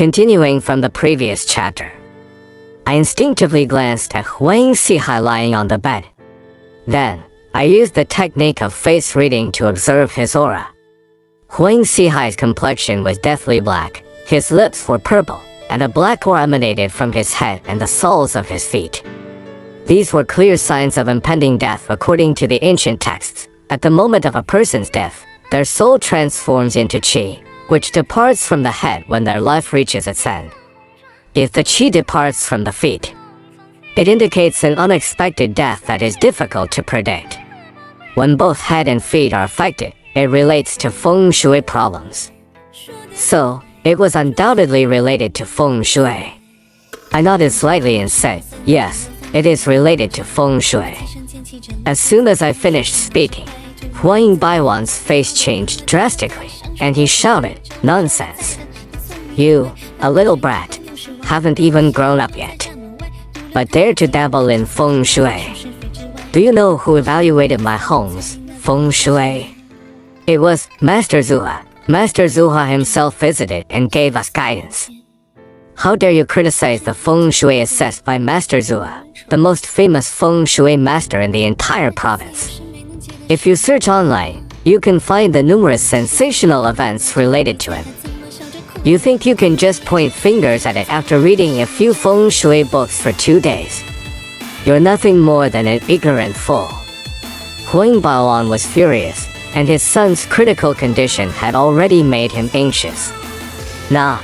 Continuing from the previous chapter, I instinctively glanced at Huang Xihai lying on the bed. Then, I used the technique of face reading to observe his aura. Huang Xihai's complexion was deathly black, his lips were purple, and a black aura emanated from his head and the soles of his feet. These were clear signs of impending death according to the ancient texts. At the moment of a person's death, their soul transforms into qi, which departs from the head when their life reaches its end. If the qi departs from the feet, it indicates an unexpected death that is difficult to predict. When both head and feet are affected, it relates to feng shui problems. So, it was undoubtedly related to feng shui. I nodded slightly and said, yes, it is related to feng shui. As soon as I finished speaking, Huang Baiwan's face changed drastically, and he shouted, nonsense. You, a little brat, haven't even grown up yet, but dare to dabble in feng shui. Do you know who evaluated my home's feng shui? It was Master Zuha. Master Zuha himself visited and gave us guidance. How dare you criticize the feng shui assessed by Master Zuha, the most famous feng shui master in the entire province? If you search online, you can find the numerous sensational events related to him. You think you can just point fingers at it after reading a few feng shui books for 2 days? You're nothing more than an ignorant fool. Huang Baoan was furious, and his son's critical condition had already made him anxious. Now,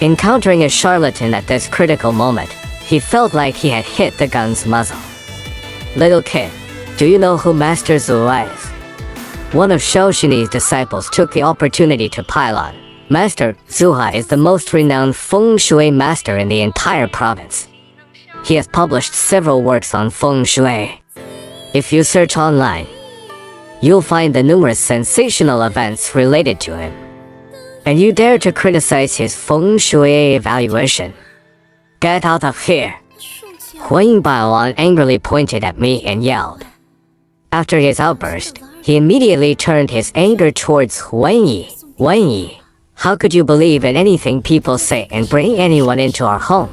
encountering a charlatan at this critical moment, he felt like he had hit the gun's muzzle. Little kid, do you know who Master Zuha is? One of Shaoxini's disciples took the opportunity to pile on. Master Zuha is the most renowned feng shui master in the entire province. He has published several works on feng shui. If you search online, you'll find the numerous sensational events related to him. And you dare to criticize his feng shui evaluation? Get out of here! Huang Baoan angrily pointed at me and yelled. After his outburst, he immediately turned his anger towards Huang Yi. Huang Yi, how could you believe in anything people say and bring anyone into our home?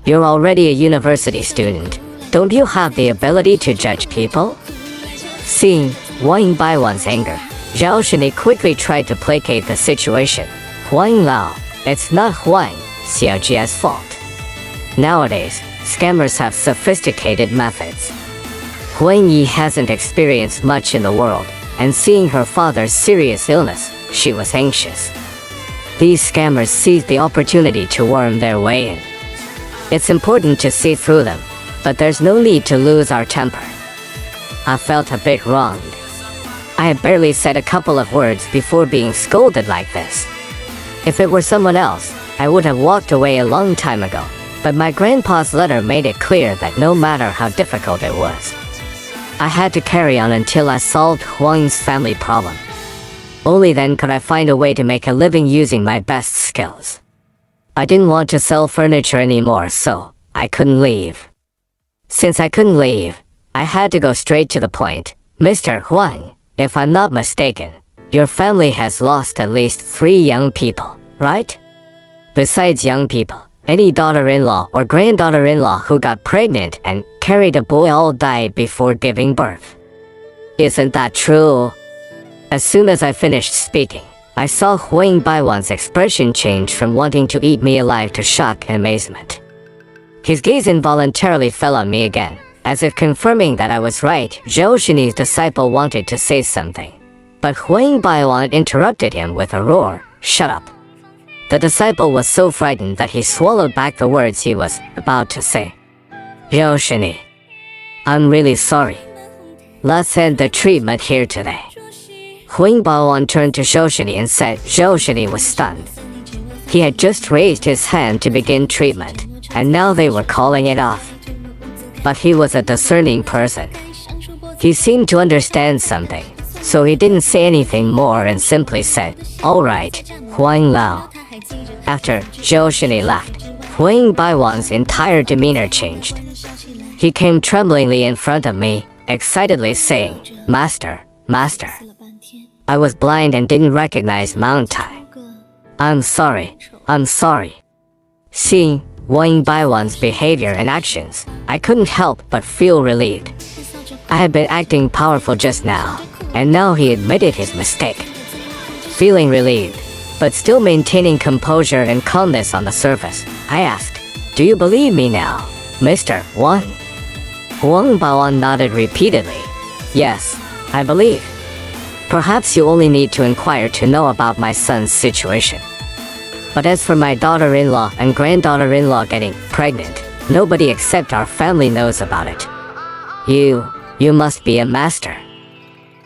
You're already a university student. Don't you have the ability to judge people? Seeing Huang Baiwan's anger, Zhao Shini quickly tried to placate the situation. Huang Lao, it's not Huang Xiaojia's fault. Nowadays, scammers have sophisticated methods. Huang Yi hasn't experienced much in the world, and seeing her father's serious illness, she was anxious. These scammers seized the opportunity to worm their way in. It's important to see through them, but there's no need to lose our temper. I felt a bit wronged. I had barely said a couple of words before being scolded like this. If it were someone else, I would have walked away a long time ago, but my grandpa's letter made it clear that no matter how difficult it was, I had to carry on until I solved Huang's family problem. Only then could I find a way to make a living using my best skills. I didn't want to sell furniture anymore, so I couldn't leave. Since I couldn't leave, I had to go straight to the point. Mr. Huang, if I'm not mistaken, your family has lost at least 3 young people, right? Besides young people, any daughter-in-law or granddaughter-in-law who got pregnant and carried a boy all died before giving birth. Isn't that true? As soon as I finished speaking, I saw Huang Baiwan's expression change from wanting to eat me alive to shock and amazement. His gaze involuntarily fell on me again, as if confirming that I was right. Zhou Shini's disciple wanted to say something, but Huang Baiwan interrupted him with a roar, "Shut up!" The disciple was so frightened that he swallowed back the words he was about to say. Zhou Shini, I'm really sorry. Let's end the treatment here today. Huang Baoan turned to Zhou Shini and said. Zhou Shini was stunned. He had just raised his hand to begin treatment, and now they were calling it off. But he was a discerning person. He seemed to understand something, so he didn't say anything more and simply said, "All right, Huang Lao." After Zhou Shini left, Huang Baiwan's entire demeanor changed. He came tremblingly in front of me, excitedly saying, "Master, Master, I was blind and didn't recognize Mount Tai. I'm sorry, I'm sorry. Seeing Wang Baiwan's behavior and actions, I couldn't help but feel relieved. I had been acting powerful just now, and now he admitted his mistake. Feeling relieved, but still maintaining composure and calmness on the surface, I asked, "Do you believe me now, Mr. Wang?" Wang Baoan nodded repeatedly. "Yes, I believe. Perhaps you only need to inquire to know about my son's situation. But as for my daughter-in-law and granddaughter-in-law getting pregnant, nobody except our family knows about it. You must be a master.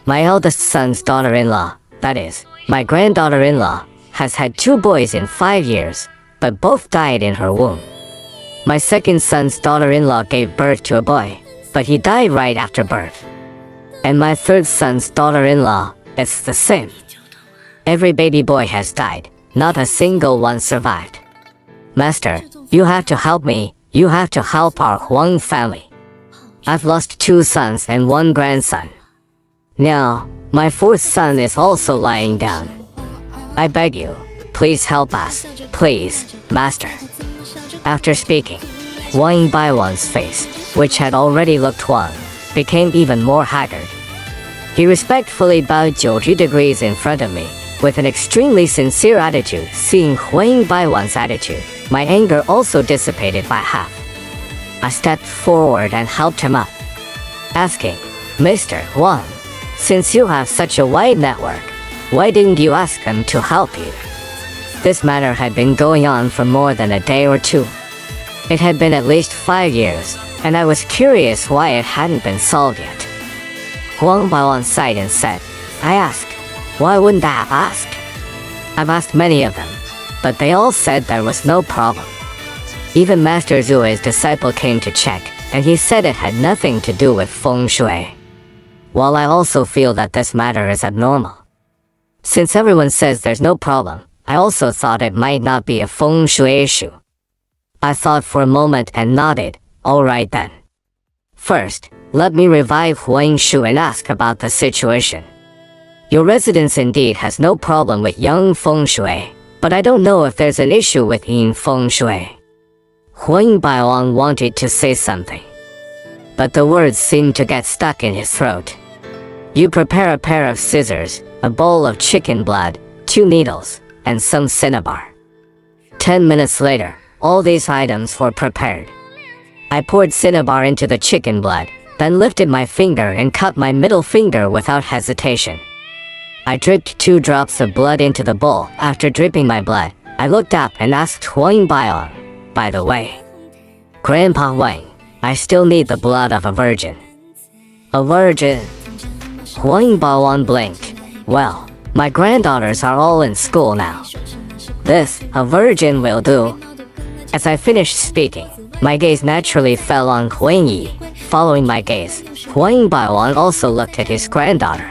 My eldest son's daughter-in-law, that is, my granddaughter-in-law, has had 2 boys in 5 years, but both died in her womb. My second son's daughter-in-law gave birth to a boy, but he died right after birth. And my third son's daughter-in-law, it's the same. Every baby boy has died, not a single one survived. Master, you have to help me, you have to help our Huang family. I've lost 2 sons and 1 grandson. Now, my 4th son is also lying down. I beg you, please help us, please, Master." After speaking, Wang Baiwan's face, which had already looked wan, became even more haggard. He respectfully bowed 90 degrees in front of me, with an extremely sincere attitude. Seeing Wang Baiwan's attitude, my anger also dissipated by half. I stepped forward and helped him up, asking, "Mr. Wang, since you have such a wide network, why didn't you ask him to help you?" This matter had been going on for more than a day or 2. It had been at least 5 years, and I was curious why it hadn't been solved yet. Wang Baoan sighed and said, "I asked. Why wouldn't I have asked? I've asked many of them, but they all said there was no problem. Even Master Zui's disciple came to check, and he said it had nothing to do with feng shui. While I also feel that this matter is abnormal. Since everyone says there's no problem, I also thought it might not be a feng shui issue." I thought for a moment and nodded, "All right then. First, let me revive Huang Shu and ask about the situation. Your residence indeed has no problem with young feng shui, but I don't know if there's an issue with yin feng shui." Huang Baoan wanted to say something, but the words seemed to get stuck in his throat. "You prepare a pair of scissors, a bowl of chicken blood, 2 needles, and some cinnabar." 10 minutes later, all these items were prepared. I poured cinnabar into the chicken blood, then lifted my finger and cut my middle finger without hesitation. I dripped 2 drops of blood into the bowl. After dripping my blood, I looked up and asked Huang Baoan, "By the way, Grandpa Wang, I still need the blood of a virgin." "A virgin?" Huang Baoan blinked. "Well, my granddaughters are all in school now. This, a virgin will do." As I finished speaking, my gaze naturally fell on Huang Yi. Following my gaze, Huang Baoan also looked at his granddaughter.